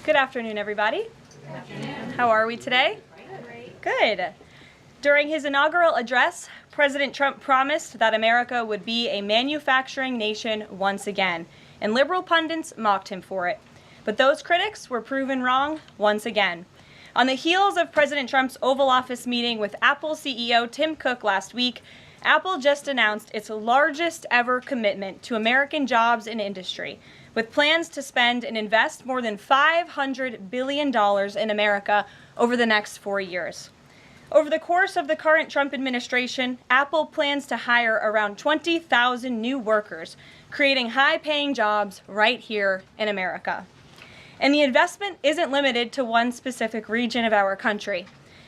Good afternoon, everybody. Good afternoon. How are we today? Great. Good. During his inaugural address, President Trump promised that America would be a manufacturing nation once again, and liberal pundits mocked him for it. But those critics were proven wrong once again. On the heels of President Trump's Oval Office meeting with Apple CEO Tim Cook last week, Apple just announced its largest ever commitment to American jobs and industry, with plans to spend and invest more than $500 billion in America over the next 4 years. Over the course of the current Trump administration, Apple plans to hire around 20,000 new workers, creating high-paying jobs right here in America. And the investment isn't limited to one specific region of our country.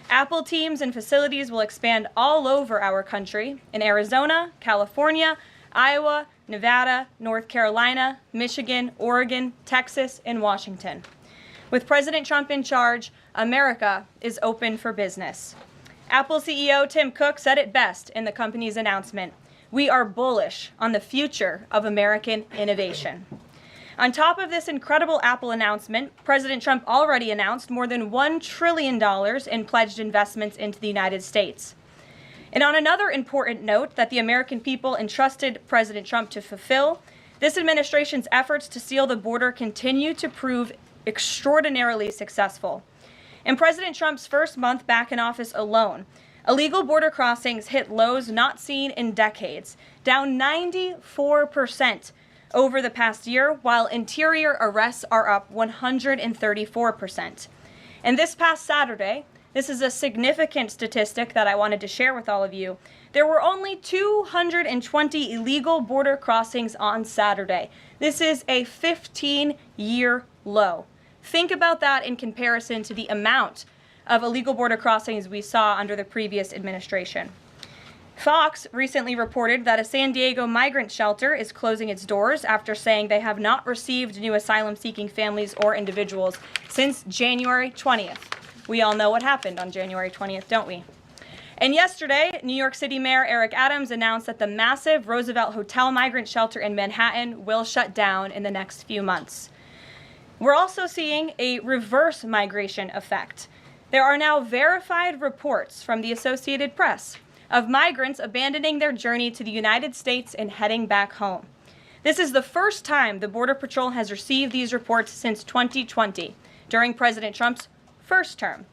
Apple teams and facilities will expand all over our country in Arizona, California, Iowa, Nevada, North Carolina, Michigan, Oregon, Texas, and Washington. With President Trump in charge, America is open for business. Apple CEO Tim Cook said it best in the company's announcement: "We are bullish on the future of American innovation." On top of this incredible Apple announcement, President Trump already announced more than $1 trillion in pledged investments into the United States. And on another important note that the American people entrusted President Trump to fulfill, this administration's efforts to seal the border continue to prove extraordinarily successful. In President Trump's first month back in office alone, illegal border crossings hit lows not seen in decades, down 94% over the past year, while interior arrests are up 134%. And this past Saturday, this is a significant statistic that I wanted to share with all of you, there were only 220 illegal border crossings on Saturday. This is a 15-year low. Think about that in comparison to the amount of illegal border crossings we saw under the previous administration. Fox recently reported that a San Diego migrant shelter is closing its doors after saying they have not received new asylum-seeking families or individuals since January 20th. We all know what happened on January 20th, don't we? And yesterday, New York City Mayor Eric Adams announced that the massive Roosevelt Hotel migrant shelter in Manhattan will shut down in the next few months. We're also seeing a reverse migration effect. There are now verified reports from the Associated Press of migrants abandoning their journey to the United States and heading back home. This is the first time the Border Patrol has received these reports since 2020, during President Trump's first term.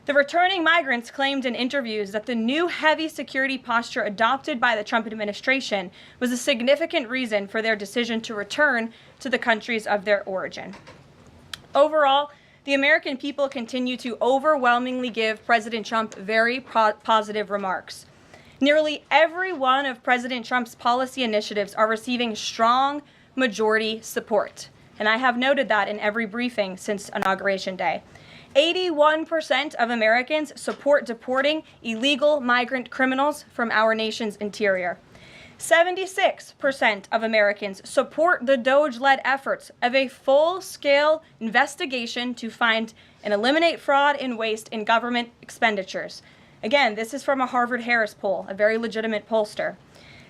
The returning migrants claimed in interviews that the new heavy security posture adopted by the Trump administration was a significant reason for their decision to return to the countries of their origin. Overall, the American people continue to overwhelmingly give President Trump very positive remarks. Nearly every one of President Trump's policy initiatives are receiving strong majority support, and I have noted that in every briefing since Inauguration Day. 81% of Americans support deporting illegal migrant criminals from our nation's interior. 76% of Americans support the DOJ-led efforts of a full-scale investigation to find and eliminate fraud and waste in government expenditures. Again, this is from a Harvard-Harris poll, a very legitimate pollster.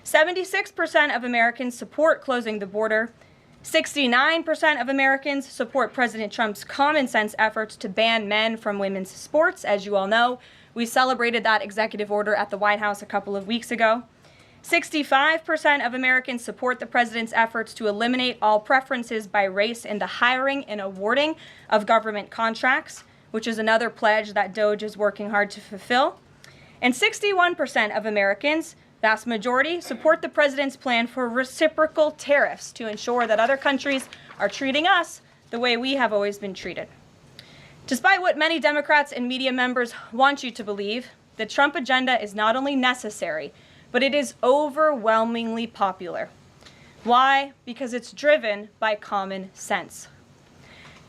76% of Americans support closing the border. 69% of Americans support President Trump's common-sense efforts to ban men from women's sports. As you all know, we celebrated that executive order at the White House a couple of weeks ago. 65% of Americans support the president's efforts to eliminate all preferences by race in the hiring and awarding of government contracts, which is another pledge that DOJ is working hard to fulfill. And 61% of Americans, vast majority, support the president's plan for reciprocal tariffs to ensure that other countries are treating us the way we have always been treated. Despite what many Democrats and media members want you to believe, the Trump agenda is not only necessary, but it is overwhelmingly popular. Why? Because it's driven by common sense.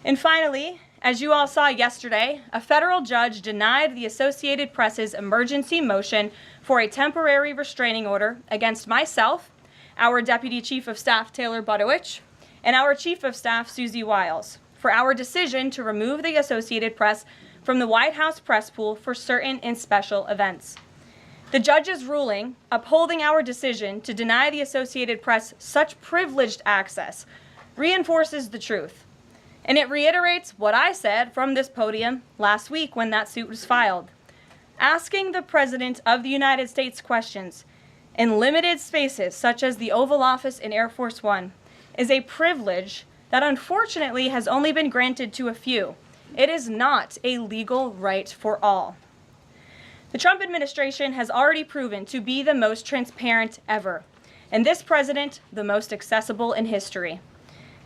And finally, as you all saw yesterday, a federal judge denied the Associated Press's emergency motion for a temporary restraining order against myself, our Deputy Chief of Staff Taylor Budowich, and our Chief of Staff Susie Wiles for our decision to remove the Associated Press from the White House press pool for certain and special events. The judge's ruling, upholding our decision to deny the Associated Press such privileged access, reinforces the truth. And it reiterates what I said from this podium last week when that suit was filed. Asking the President of the United States questions in limited spaces, such as the Oval Office in Air Force One, is a privilege that unfortunately has only been granted to a few. It is not a legal right for all. The Trump administration has already proven to be the most transparent ever, and this president, the most accessible in history.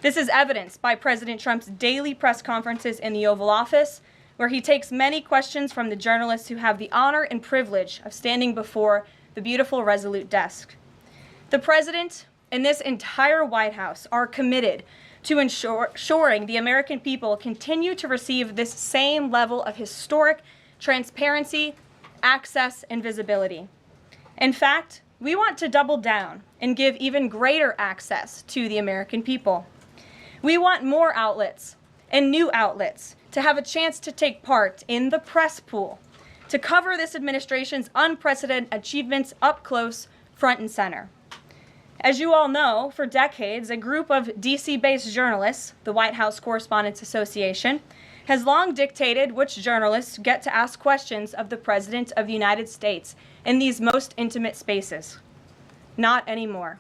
This is evidenced by President Trump's daily press conferences in the Oval Office, where he takes many questions from the journalists who have the honor and privilege of standing before the beautiful, resolute desk. The president and this entire White House are committed to ensuring the American people continue to receive this same level of historic transparency, access, and visibility. In fact, we want to double down and give even greater access to the American people. We want more outlets and new outlets to have a chance to take part in the press pool, to cover this administration's unprecedented achievements up close, front and center. As you all know, for decades, a group of DC-based journalists, the White House Correspondents Association, has long dictated which journalists get to ask questions of the President of the United States in these most intimate spaces. Not anymore.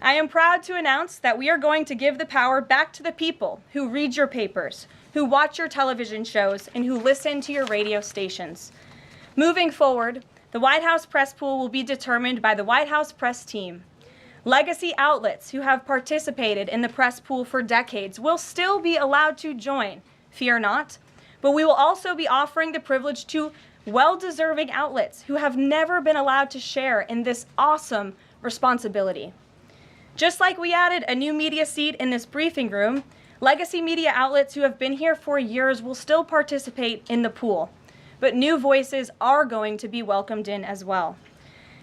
I am proud to announce that we are going to give the power back to the people who read your papers, who watch your television shows, and who listen to your radio stations. Moving forward, the White House press pool will be determined by the White House press team. Legacy outlets who have participated in the press pool for decades will still be allowed to join, fear not, but we will also be offering the privilege to well-deserving outlets who have never been allowed to share in this awesome responsibility. Just like we added a new media seat in this briefing room, legacy media outlets who have been here for years will still participate in the pool, but new voices are going to be welcomed in as well.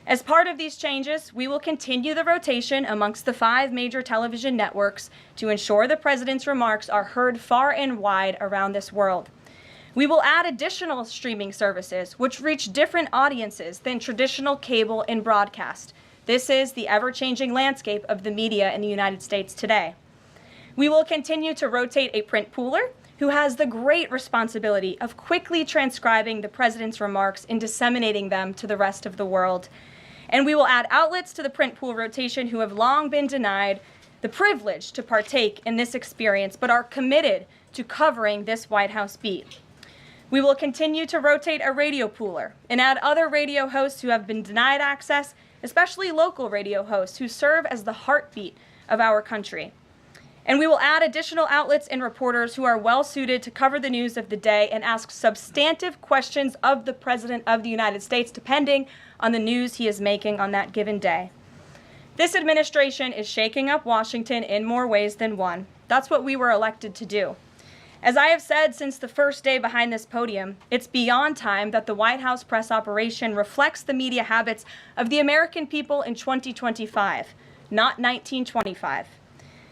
As part of these changes, we will continue the rotation amongst the 5 major television networks to ensure the president's remarks are heard far and wide around this world. We will add additional streaming services which reach different audiences than traditional cable and broadcast. This is the ever-changing landscape of the media in the United States today. We will continue to rotate a print pooler who has the great responsibility of quickly transcribing the president's remarks and disseminating them to the rest of the world. And we will add outlets to the print pool rotation who have long been denied the privilege to partake in this experience, but are committed to covering this White House beat. We will continue to rotate a radio pooler and add other radio hosts who have been denied access, especially local radio hosts who serve as the heartbeat of our country. And we will add additional outlets and reporters who are well suited to cover the news of the day and ask substantive questions of the President of the United States, depending on the news he is making on that given day. This administration is shaking up Washington in more ways than one. That's what we were elected to do. As I have said since the first day behind this podium, it's beyond time that the White House press operation reflects the media habits of the American people in 2025, not 1925.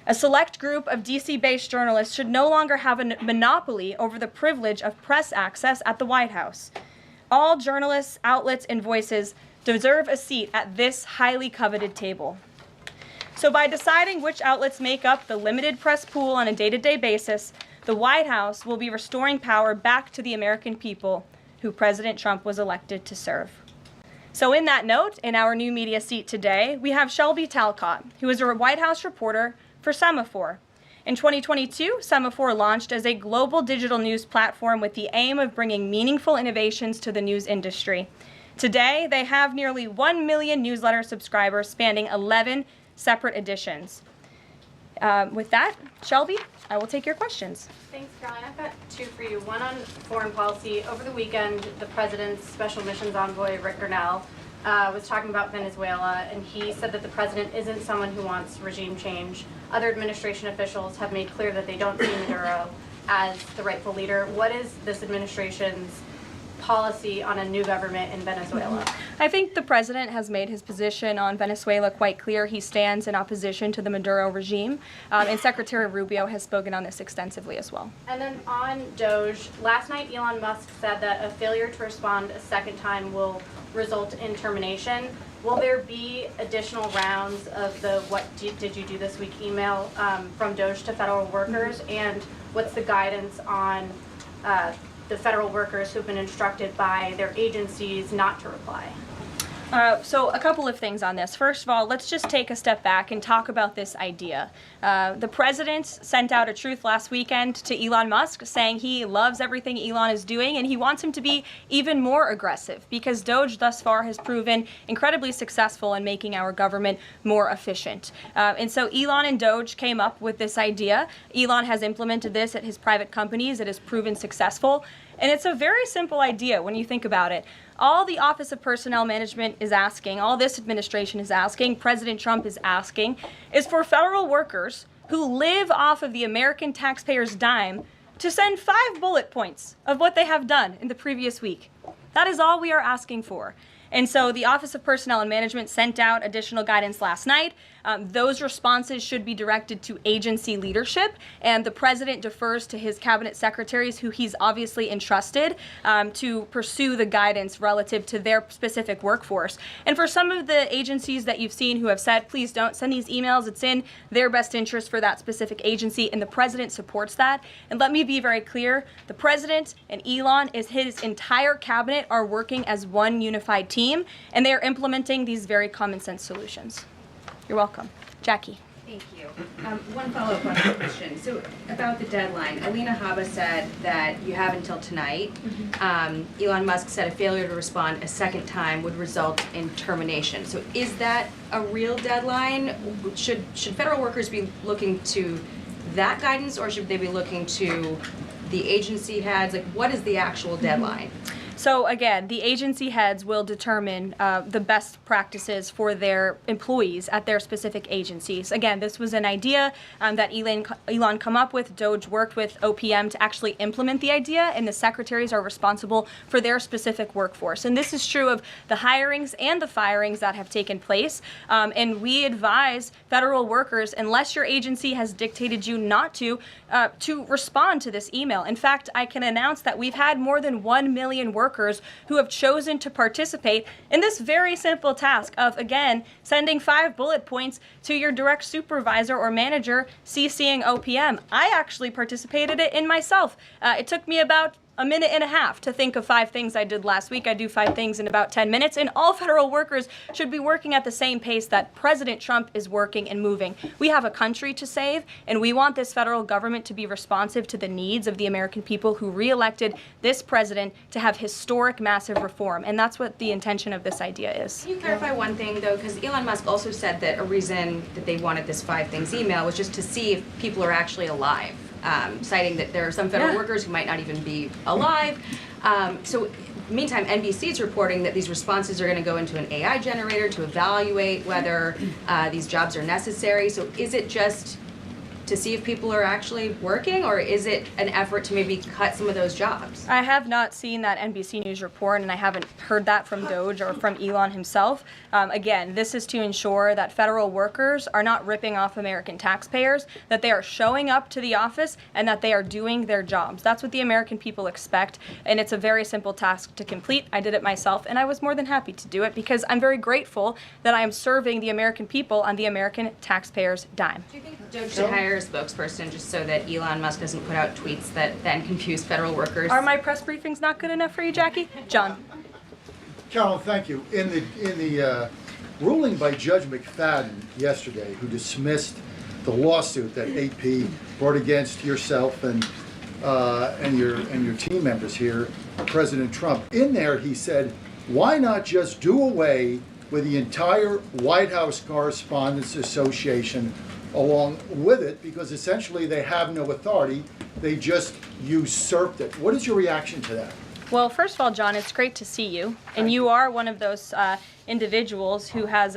A select group of DC-based journalists should no longer have a monopoly over the privilege of press access at the White House. All journalists, outlets, and voices deserve a seat at this highly coveted table. So by deciding which outlets make up the limited press pool on a day-to-day basis, the White House will be restoring power back to the American people who President Trump was elected to serve. So in that note, in our new media seat today, we have Shelby Talcott, who is a White House reporter for Semaphore. In 2022, Semaphore launched as a global digital news platform with the aim of bringing meaningful innovations to the news industry. Today, they have nearly 1 million newsletter subscribers spanning 11 separate editions. With that, Shelby, I will take your questions. Thanks, Caroline. I've got 2 for you. One on foreign policy. Over the weekend, the president's special missions envoy, Rick Grenell, was talking about Venezuela, and he said that the president isn't someone who wants regime change. Other administration officials have made clear that they don't see Maduro as the rightful leader. What is this administration's policy on a new government in Venezuela? I think the president has made his position on Venezuela quite clear. He stands in opposition to the Maduro regime, and Secretary Rubio has spoken on this extensively as well. And then on Doge, last night Elon Musk said that a failure to respond a second time will result in termination. Will there be additional rounds of the did you do this week email from DOJ to federal workers? And what's the guidance on the federal workers who've been instructed by their agencies not to reply? So a couple of things on this. First of all, let's just take a step back and talk about this idea. The president sent out a truth last weekend to Elon Musk saying he loves everything Elon is doing and he wants him to be even more aggressive because DOJ thus far has proven incredibly successful in making our government more efficient. And so Elon and DOJ came up with this idea. Elon has implemented this at his private companies. It has proven successful. And it's a very simple idea when you think about it. All the Office of Personnel Management is asking, all this administration is asking, President Trump is asking, is for federal workers who live off of the American taxpayers' dime to send 5 bullet points of what they have done in the previous week. That is all we are asking for. And so the Office of Personnel and Management sent out additional guidance last night. Those responses should be directed to agency leadership, and the president defers to his cabinet secretaries, who he's obviously entrusted to pursue the guidance relative to their specific workforce. And for some of the agencies that you've seen who have said, please don't send these emails, it's in their best interest for that specific agency, and the president supports that. And let me be very clear, the president and Elon, his entire cabinet are working as one unified team, and they are implementing these very common sense solutions. You're welcome. Jackie. Thank you. One follow-up on that question. So about the deadline, Alina Habba said that you have until tonight. Elon Musk said a failure to respond a second time would result in termination. So is that a real deadline? Should federal workers be looking to that guidance, or should they be looking to the agency heads? Like, what is the actual deadline? So again, the agency heads will determine the best practices for their employees at their specific agencies. Again, this was an idea that Elon come up with. DOJ worked with OPM to actually implement the idea, and the secretaries are responsible for their specific workforce. And this is true of the hirings and the firings that have taken place. And we advise federal workers, unless your agency has dictated you not to respond to this email. In fact, I can announce that we've had more than 1 million workers who have chosen to participate in this very simple task of, again, sending 5 bullet points to your direct supervisor or manager, CCing OPM. I actually participated in myself. It took me about a minute and a half to think of 5 things I did last week. I do 5 things in about 10 minutes, and all federal workers should be working at the same pace that President Trump is working and moving. We have a country to save, and we want this federal government to be responsive to the needs of the American people who re-elected this president to have historic, massive reform, and that's what the intention of this idea is. Can you clarify one thing, though? Because Elon Musk also said that a reason that they wanted this 5 things email was just to see if people are actually alive. Citing that there are some federal workers who might not even be alive. So meantime, NBC is reporting that these responses are going to go into an AI generator to evaluate whether these jobs are necessary. So is it just to see if people are actually working, or is it an effort to maybe cut some of those jobs? I have not seen that NBC News report, and I haven't heard that from DOJ or from Elon himself. Again, this is to ensure that federal workers are not ripping off American taxpayers, that they are showing up to the office, and that they are doing their jobs. That's what the American people expect, and it's a very simple task to complete. I did it myself, and I was more than happy to do it because I'm very grateful that I am serving the American people on the American taxpayers' dime. Do you think DOJ should hire a spokesperson just so that Elon Musk doesn't put out tweets that then confuse federal workers? Are my press briefings not good enough for you, Jackie? John. Carolyn, thank you. In the ruling by Judge McFadden yesterday, who dismissed the lawsuit that AP brought against yourself and your team members here, President Trump, in there he said, why not just do away with the entire White House Correspondents Association along with it, because essentially they have no authority, they just usurped it. What is your reaction to that? Well, first of all, John, it's great to see you. And you are one of those individuals who has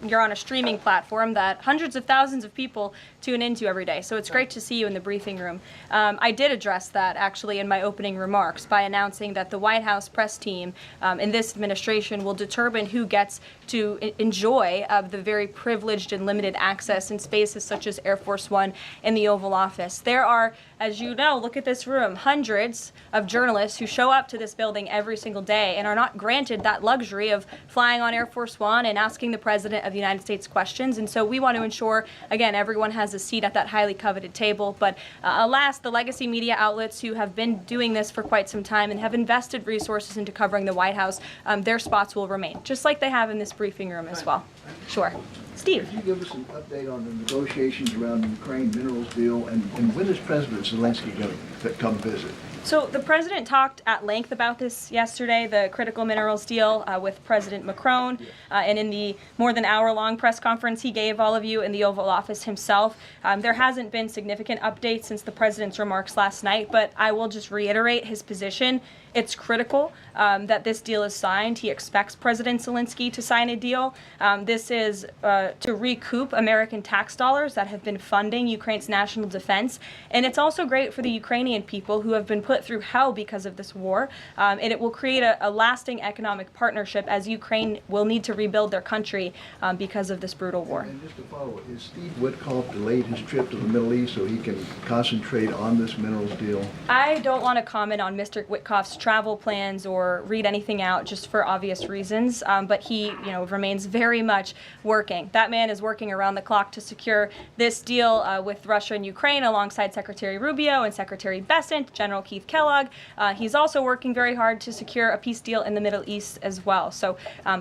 you're on a streaming platform that hundreds of thousands of people tune into every day. So it's great to see you in the briefing room. I did address that actually in my opening remarks by announcing that the White House press team in this administration will determine who gets to enjoy the very privileged and limited access in spaces such as Air Force One and the Oval Office. There are, as you know, look at this room, hundreds of journalists who show up to this building every single day and are not granted that luxury of flying flying on Air Force One and asking the President of the United States questions. And so we want to ensure, again, everyone has a seat at that highly coveted table. But alas, the legacy media outlets who have been doing this for quite some time and have invested resources into covering the White House, their spots will remain, just like they have in this briefing room as well. Sure. Steve. Could you give us an update on the negotiations around the Ukraine minerals deal, and when is President Zelensky going to come visit? So the president talked at length about this yesterday, the critical minerals deal with President Macron, and in the more than hour-long press conference he gave all of you in the Oval Office himself. There hasn't been significant updates since the president's remarks last night, but I will just reiterate his position. It's critical that this deal is signed. He expects President Zelensky to sign a deal. This is to recoup American tax dollars that have been funding Ukraine's national defense. And it's also great for the Ukrainian people who have been put through hell because of this war. And it will create a lasting economic partnership as Ukraine will need to rebuild their country because of this brutal war. And just to follow, is Steve Witkoff delayed his trip to the Middle East so he can concentrate on this minerals deal? I don't want to comment on Mr. Witkoff's travel plans or read anything out just for obvious reasons, but he remains very much working. That man is working around the clock to secure this deal with Russia and Ukraine alongside Secretary Rubio and Secretary Bessent, General Keith Kellogg. He's also working very hard to secure a peace deal in the Middle East as well. So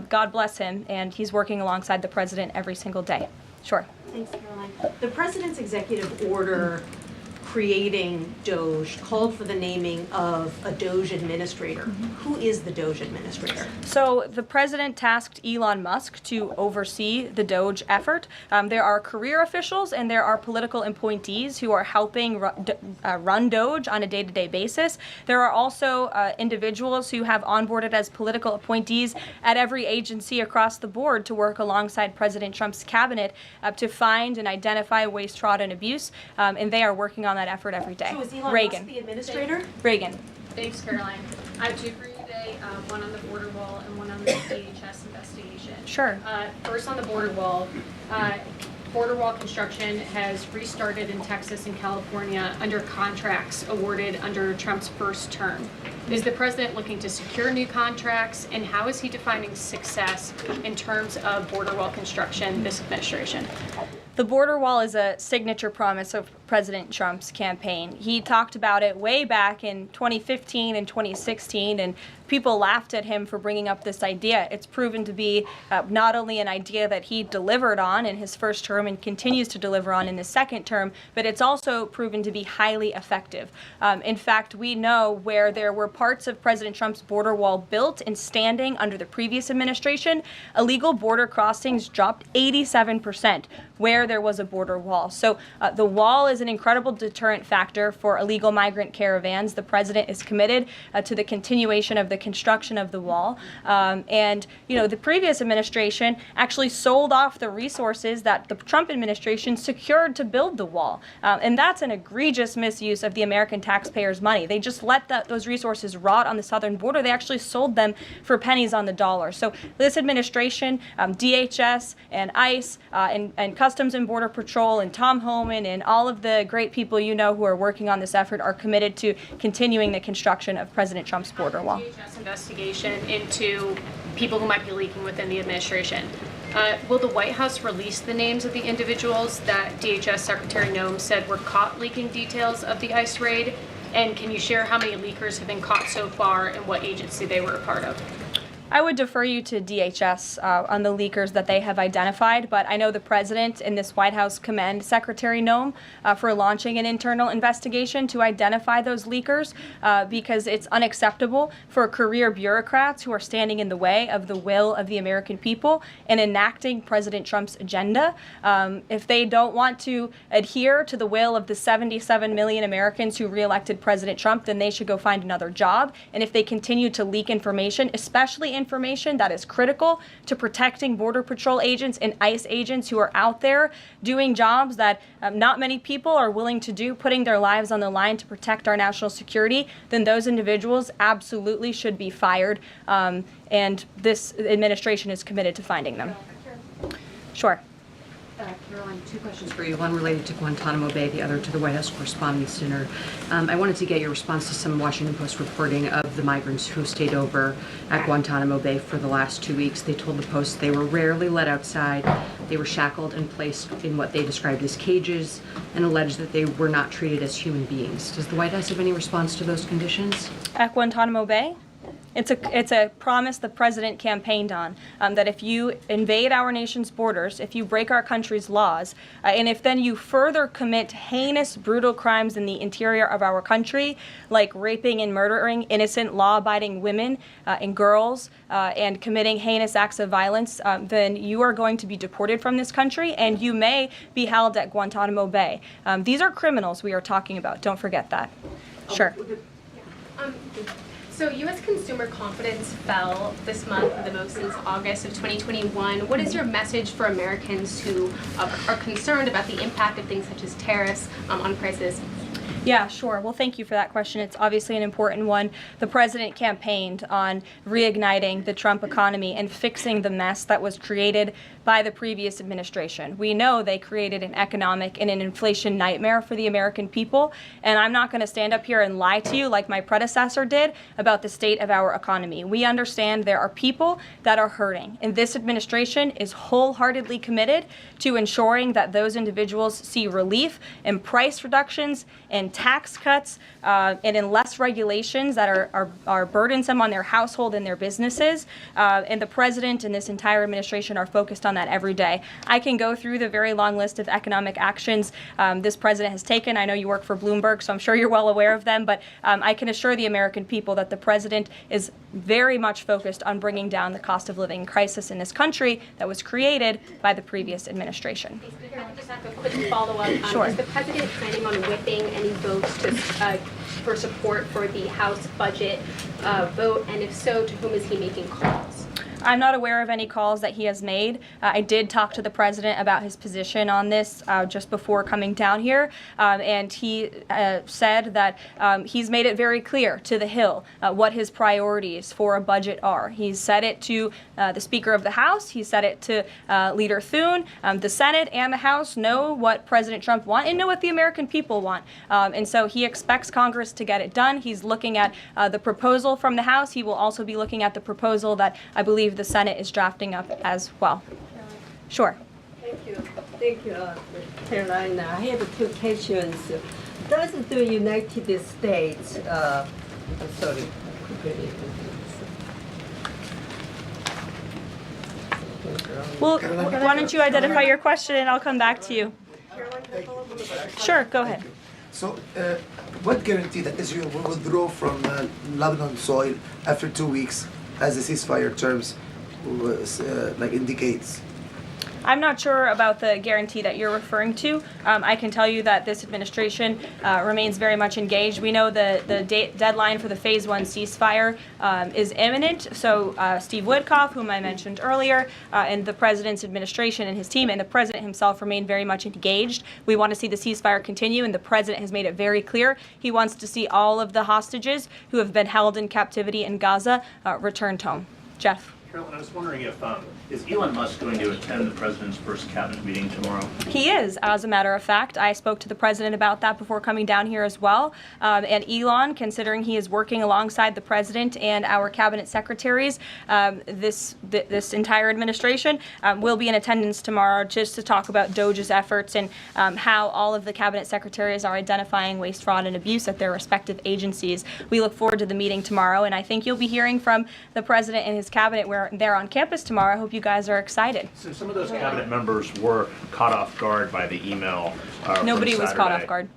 God bless him, and he's working alongside the president every single day. Sure. Thanks, Caroline. The president's executive order creating DOGE called for the naming of a DOGE administrator. Who is the DOGE administrator? So the president tasked Elon Musk to oversee the DOGE effort. There are career officials and there are political appointees who are helping run DOGE on a day-to-day basis. There are also individuals who have onboarded as political appointees at every agency across the board to work alongside President Trump's cabinet to find and identify waste, fraud, and abuse, and they are working on that effort every day. So is Elon Reagan. Musk the administrator? Reagan. Thanks, Caroline. I have two for you today, one on the border wall and one on the DHS investigation. Sure. First on the border wall construction has restarted in Texas and California under contracts awarded under Trump's first term. Is the president looking to secure new contracts, and how is he defining success in terms of border wall construction this administration? The border wall is a signature promise of President Trump's campaign. He talked about it way back in 2015 and 2016, and people laughed at him for bringing up this idea. It's proven to be not only an idea that he delivered on in his first term and continues to deliver on in his second term, but it's also proven to be highly effective. In fact, we know where there were parts of President Trump's border wall built and standing under the previous administration, illegal border crossings dropped 87% where there was a border wall. So the wall is an incredible deterrent factor for illegal migrant caravans. The president is committed to the continuation of the construction of the wall. And the previous administration actually sold off the resources that the Trump administration secured to build the wall. And that's an egregious misuse of the American taxpayers' money. They just let those resources rot on the southern border. They actually sold them for pennies on the dollar. So this administration, DHS and ICE and Customs and Border Patrol and Tom Homan and all of the great people who are working on this effort are committed to continuing the construction of President Trump's border wall. DHS investigation into people who might be leaking within the administration. Will the White House release the names of the individuals that DHS Secretary Noem said were caught leaking details of the ICE raid? And can you share how many leakers have been caught so far and what agency they were a part of? I would defer you to DHS on the leakers that they have identified, but I know the president and this White House commend Secretary Noem for launching an internal investigation to identify those leakers because it's unacceptable for career bureaucrats who are standing in the way of the will of the American people and enacting President Trump's agenda. If they don't want to adhere to the will of the 77 million Americans who reelected President Trump, then they should go find another job. And if they continue to leak information, especially information that is critical to protecting Border Patrol agents and ICE agents who are out there doing jobs that not many people are willing to do, putting their lives on the line to protect our national security, then those individuals absolutely should be fired. And this administration is committed to finding them. Sure. Caroline, two questions for you. One related to Guantanamo Bay, the other to the White House Correspondents' Dinner. I wanted to get your response to some Washington Post reporting of the migrants who stayed over at Guantanamo Bay for the last 2 weeks. They told the Post they were rarely let outside. They were shackled and placed in what they described as cages and alleged that they were not treated as human beings. Does the White House have any response to those conditions? At Guantanamo Bay? It's a promise the president campaigned on, that if you invade our nation's borders, if you break our country's laws, and if then you further commit heinous, brutal crimes in the interior of our country, like raping and murdering innocent, law-abiding women and girls, and committing heinous acts of violence, then you are going to be deported from this country, and you may be held at Guantanamo Bay. These are criminals we are talking about. Don't forget that. Sure. So U.S. consumer confidence fell this month, the most since August of 2021. What is your message for Americans who are concerned about the impact of things such as tariffs on prices? Yeah, sure. Well, thank you for that question. It's obviously an important one. The president campaigned on reigniting the Trump economy and fixing the mess that was created by the previous administration. We know they created an economic and an inflation nightmare for the American people, and I'm not going to stand up here and lie to you like my predecessor did about the state of our economy. We understand there are people that are hurting, and this administration is wholeheartedly committed to ensuring that those individuals see relief and price reductions and tax cuts and in less regulations that are burdensome on their household and their businesses. And the president and this entire administration are focused on that every day. I can go through the very long list of economic actions this president has taken. I know you work for Bloomberg, so I'm sure you're well aware of them, but I can assure the American people that the president is very much focused on bringing down the cost of living crisis in this country that was created by the previous administration. Speaker, I'll just have a quick follow-up. Sure. Is the president planning on whipping any votes for support for the House budget vote? And if so, to whom is he making calls? I'm not aware of any calls that he has made. I did talk to the president about his position on this just before coming down here, and he said that he's made it very clear to the Hill what his priorities for a budget are. He's said it to the Speaker of the House. He said it to Leader Thune. The Senate and the House know what President Trump wants and know what the American people want. And so he expects Congress to get it done. He's looking at the proposal from the House. He will also be looking at the proposal that I believe the Senate is drafting up as well. Sure. Thank you, Carolina. I have two questions. Does the United States, sorry, Well, why don't you identify your question and I'll come back to you. Sure, go ahead. So, what guarantee that Israel will withdraw from Lebanon soil after 2 weeks, as the ceasefire terms indicates? I'm not sure about the guarantee that you're referring to. I can tell you that this administration remains very much engaged. We know the deadline for the Phase 1 ceasefire is imminent. So Steve Witkoff, whom I mentioned earlier, and the president's administration and his team and the president himself remain very much engaged. We want to see the ceasefire continue, and the president has made it very clear he wants to see all of the hostages who have been held in captivity in Gaza returned home. Jeff. Carolyn, I was wondering if, is Elon Musk going to attend the president's first cabinet meeting tomorrow? He is, as a matter of fact. I spoke to the president about that before coming down here as well. And Elon, considering he is working alongside the president and our cabinet secretaries, this entire administration will be in attendance tomorrow just to talk about DOJ's efforts and how all of the cabinet secretaries are identifying waste, fraud, and abuse at their respective agencies. We look forward to the meeting tomorrow, and I think you'll be hearing from the president and his cabinet where they're on campus tomorrow. I hope you guys are excited. So some of those cabinet members were caught off guard by the email Nobody from was caught Saturday. off guard.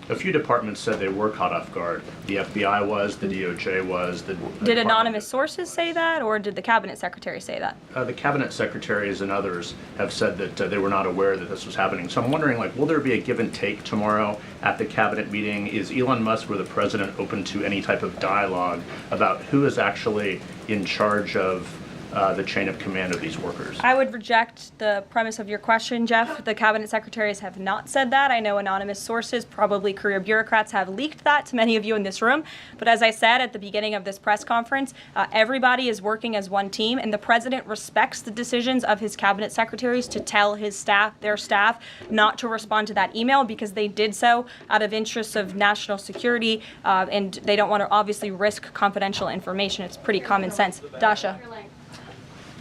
A few departments said they were caught off guard. The FBI was, the DOJ was. Did anonymous sources say that, or did the cabinet secretary say that? The cabinet secretaries and others have said that they were not aware that this was happening. So I'm wondering, will there be a give and take tomorrow at the cabinet meeting? Is Elon Musk or the president open to any type of dialogue about who is actually in charge of the chain of command of these workers? I would reject the premise of your question, Jeff. The cabinet secretaries have not said that. I know anonymous sources, probably career bureaucrats, have leaked that to many of you in this room. But as I said at the beginning of this press conference, everybody is working as one team, and the president respects the decisions of his cabinet secretaries to tell their staff, not to respond to that email because they did so out of interests of national security, and they don't want to obviously risk confidential information. It's pretty common sense. Dasha.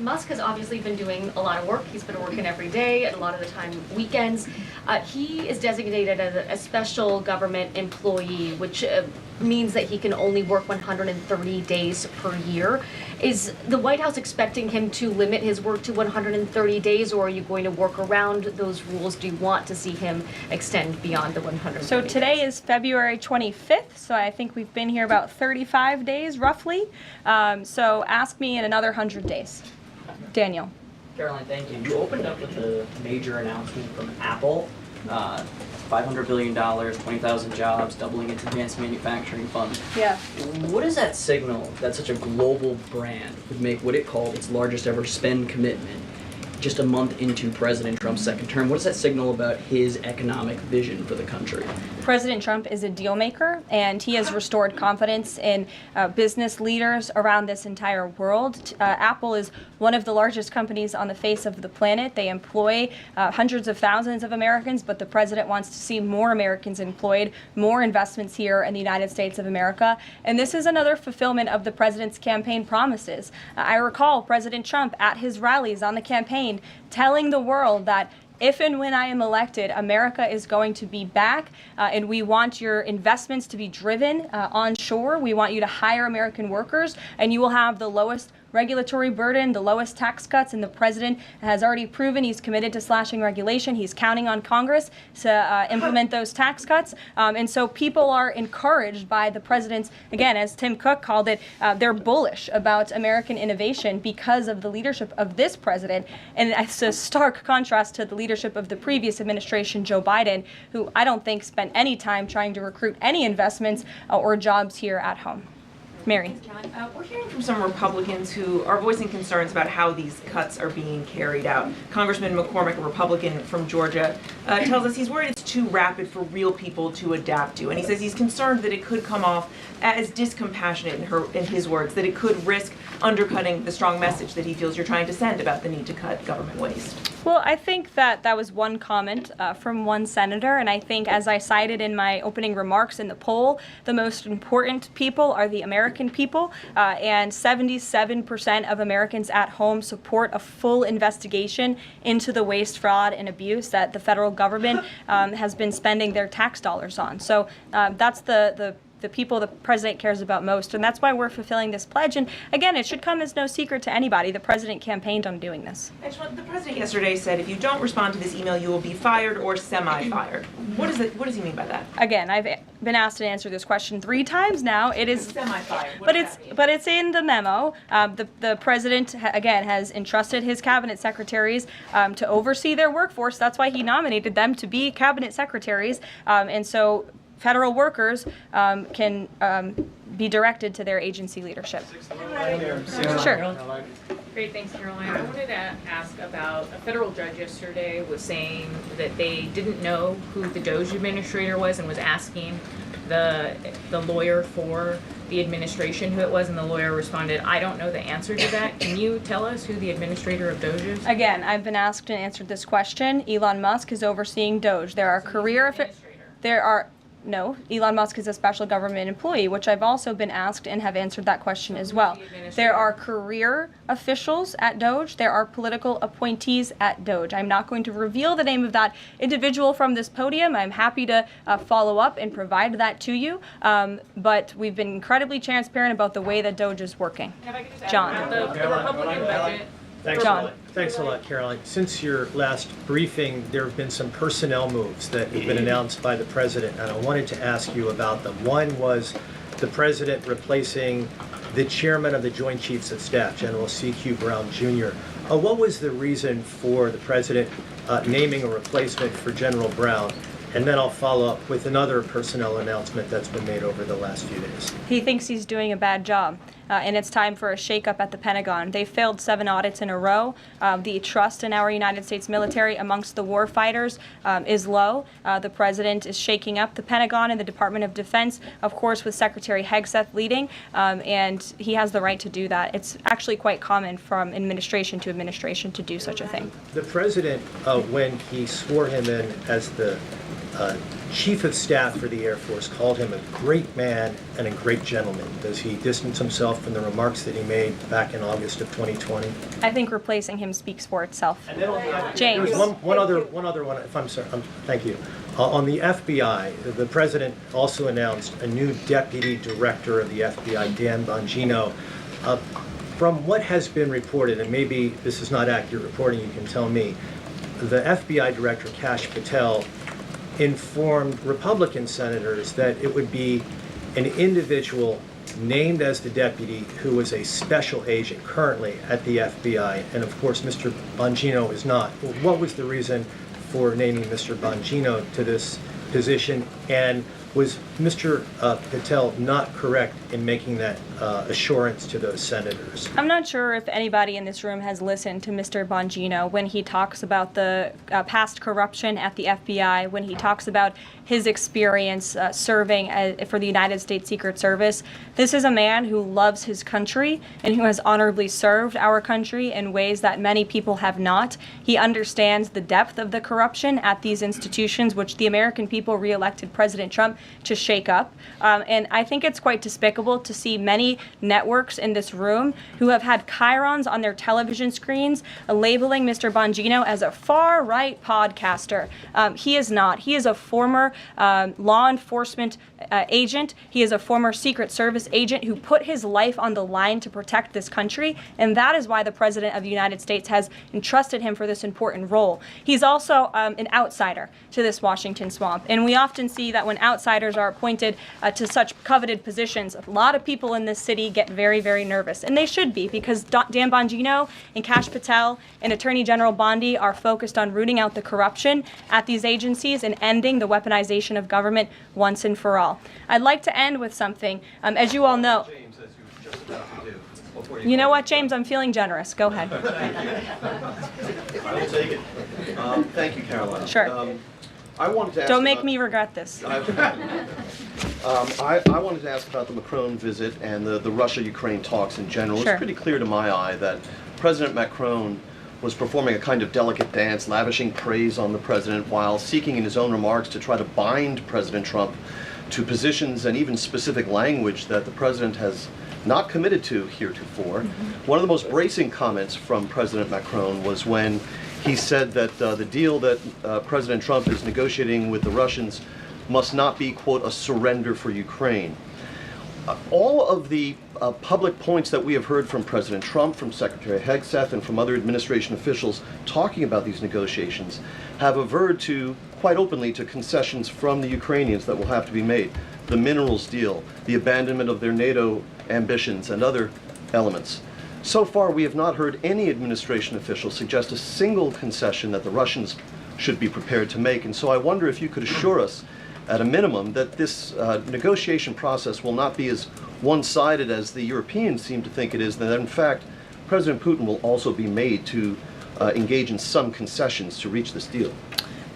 Musk has obviously been doing a lot of work. He's been working every day, and a lot of the time weekends. He is designated as a special government employee, which means that he can only work 130 days per year. Is the White House expecting him to limit his work to 130 days, or are you going to work around those rules? Do you want to see him extend beyond the 130 So today is February 25th, so I think we've been here about 35 days roughly. So ask me in another 100 days. Daniel. Caroline, thank you. You opened up with a major announcement from Apple, $500 billion, 20,000 jobs, doubling its advanced manufacturing fund. Yeah. What does that signal that such a global brand would make what it called its largest ever spend commitment just a month into President Trump's second term? What does that signal about his economic vision for the country? President Trump is a deal maker, and he has restored confidence in business leaders around this entire world. Apple is one of the largest companies on the face of the planet. They employ hundreds of thousands of Americans, but the president wants to see more Americans employed, more investments here in the United States of America. And this is another fulfillment of the president's campaign promises. I recall President Trump at his rallies on the campaign telling the world that if and when I am elected, America is going to be back, and we want your investments to be driven onshore. We want you to hire American workers, and you will have the lowest regulatory burden, the lowest tax cuts, and the president has already proven he's committed to slashing regulation. He's counting on Congress to implement those tax cuts. And so people are encouraged by the president's, again, as Tim Cook called it, they're bullish about American innovation because of the leadership of this president. And it's a stark contrast to the leadership of the previous administration, Joe Biden, who I don't think spent any time trying to recruit any investments or jobs here at home. Mary. We're hearing from some Republicans who are voicing concerns about how these cuts are being carried out. Congressman McCormick, a Republican from Georgia, tells us he's worried it's too rapid for real people to adapt to. And he says he's concerned that it could come off as discompassionate, in his words, that it could risk undercutting the strong message that he feels you're trying to send about the need to cut government waste. Well, I think that was one comment from one senator, and I think, as I cited in my opening remarks in the poll, the most important people are the American people, and 77% of Americans at home support a full investigation into the waste, fraud, and abuse that the federal government has been spending their tax dollars on. So that's the people the president cares about most, and that's why we're fulfilling this pledge. And again, it should come as no secret to anybody. The president campaigned on doing this. The president yesterday said if you don't respond to this email, you will be fired or semi-fired. What does he mean by that? Again, I've been asked to answer this question 3 times now. It is semi-fired. But it's in the memo. The president again has entrusted his cabinet secretaries to oversee their workforce. That's why he nominated them to be cabinet secretaries, and so federal workers can be directed to their agency leadership. Sure. Great, thanks, Caroline. I wanted to ask about a federal judge yesterday was saying that they didn't know who the DOJ administrator was and was asking the lawyer for the administration who it was, and the lawyer responded, I don't know the answer to that. Can you tell us who the administrator of DOJ is? Again, I've been asked and answered this question. Elon Musk is overseeing DOJ. No, Elon Musk is a special government employee, which I've also been asked and have answered that question as well. There are career officials at DOJ. There are political appointees at DOJ. I'm not going to reveal the name of that individual from this podium. I'm happy to follow up and provide that to you. But we've been incredibly transparent about the way that DOJ is working. John. The Republican budget. Thanks a lot, Caroline. Since your last briefing, there have been some personnel moves that have been announced by the president, and I wanted to ask you about them. One was the president replacing the chairman of the Joint Chiefs of Staff, General C.Q. Brown Jr. What was the reason for the president naming a replacement for General Brown? And then I'll follow up with another personnel announcement that's been made over the last few days. He thinks he's doing a bad job. and it's time for a shakeup at the Pentagon. They failed 7 audits in a row. The trust in our United States military amongst the war fighters is low. The president is shaking up the Pentagon and the Department of Defense, of course, with Secretary Hegseth leading, and he has the right to do that. It's actually quite common from administration to administration to do such a thing. The president, when he swore him in as the Chief of Staff for the Air Force, called him a great man and a great gentleman. Does he distance himself from the remarks that he made back in August of 2020? I think replacing him speaks for itself. And then James. There's one other one, if I'm sorry, thank you. On the FBI, the president also announced a new deputy director of the FBI, Dan Bongino. From what has been reported, and maybe this is not accurate reporting, you can tell me, the FBI director, Kash Patel, informed Republican senators that it would be an individual named as the deputy who was a special agent currently at the FBI, and of course Mr. Bongino is not. What was the reason for naming Mr. Bongino to this position, and was Mr. Patel not correct in making that assurance to those senators? I'm not sure if anybody in this room has listened to Mr. Bongino when he talks about the past corruption at the FBI, when he talks about his experience serving for the United States Secret Service. This is a man who loves his country and who has honorably served our country in ways that many people have not. He understands the depth of the corruption at these institutions, which the American people re-elected President Trump to shake up. And I think it's quite despicable to see many networks in this room who have had chyrons on their television screens labeling Mr. Bongino as a far-right podcaster. He is not. He is a former law enforcement agent. He is a former Secret Service agent who put his life on the line to protect this country, and that is why the President of the United States has entrusted him for this important role. He's also an outsider to this Washington swamp, and we often see that when outsiders are appointed to such coveted positions, a lot of people in this city get very, very nervous, and they should be, because Dan Bongino and Kash Patel and Attorney General Bondi are focused on rooting out the corruption at these agencies and ending the weaponization of government once and for all. I'd like to end with something. As you all know, you know what, James? I'm feeling generous. Go ahead. I will take it. Thank you, Caroline. Sure. I wanted to ask Don't make me regret this. I wanted to ask about the Macron visit and the Russia-Ukraine talks in general. Sure. It's pretty clear to my eye that President Macron was performing a kind of delicate dance, lavishing praise on the president while seeking in his own remarks to try to bind President Trump to positions and even specific language that the president has not committed to heretofore. One of the most bracing comments from President Macron was when he said that the deal that President Trump is negotiating with the Russians must not be, quote, a surrender for Ukraine. All of the public points that we have heard from President Trump, from Secretary Hegseth, and from other administration officials talking about these negotiations have averred to, quite openly, to concessions from the Ukrainians that will have to be made. The minerals deal, the abandonment of their NATO ambitions, and other elements. So far, we have not heard any administration official suggest a single concession that the Russians should be prepared to make. And so I wonder if you could assure us, at a minimum, that this negotiation process will not be as one-sided as the Europeans seem to think it is, that in fact, President Putin will also be made to engage in some concessions to reach this deal.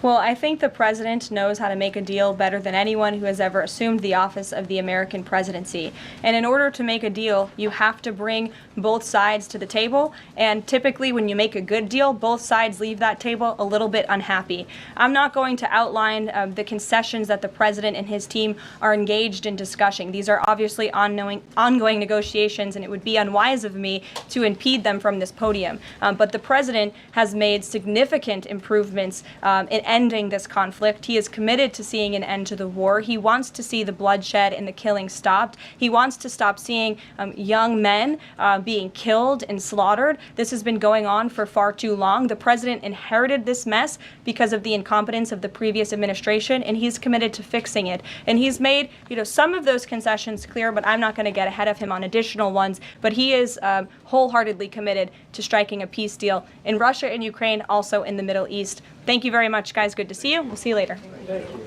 Well, I think the president knows how to make a deal better than anyone who has ever assumed the office of the American presidency. And in order to make a deal, you have to bring both sides to the table. And typically when you make a good deal, both sides leave that table a little bit unhappy. I'm not going to outline the concessions that the president and his team are engaged in discussing. These are obviously ongoing negotiations, and it would be unwise of me to impede them from this podium. But the president has made significant improvements in ending this conflict. He is committed to seeing an end to the war. He wants to see the bloodshed and the killing stopped. He wants to stop seeing young men being killed and slaughtered. This has been going on for far too long. The president inherited this mess because of the incompetence of the previous administration, and he's committed to fixing it. And he's made, some of those concessions clear, but I'm not going to get ahead of him on additional ones. But he is wholeheartedly committed to striking a peace deal in Russia and Ukraine, also in the Middle East. Thank you very much, guys. Good to see you. We'll see you later. Thank you.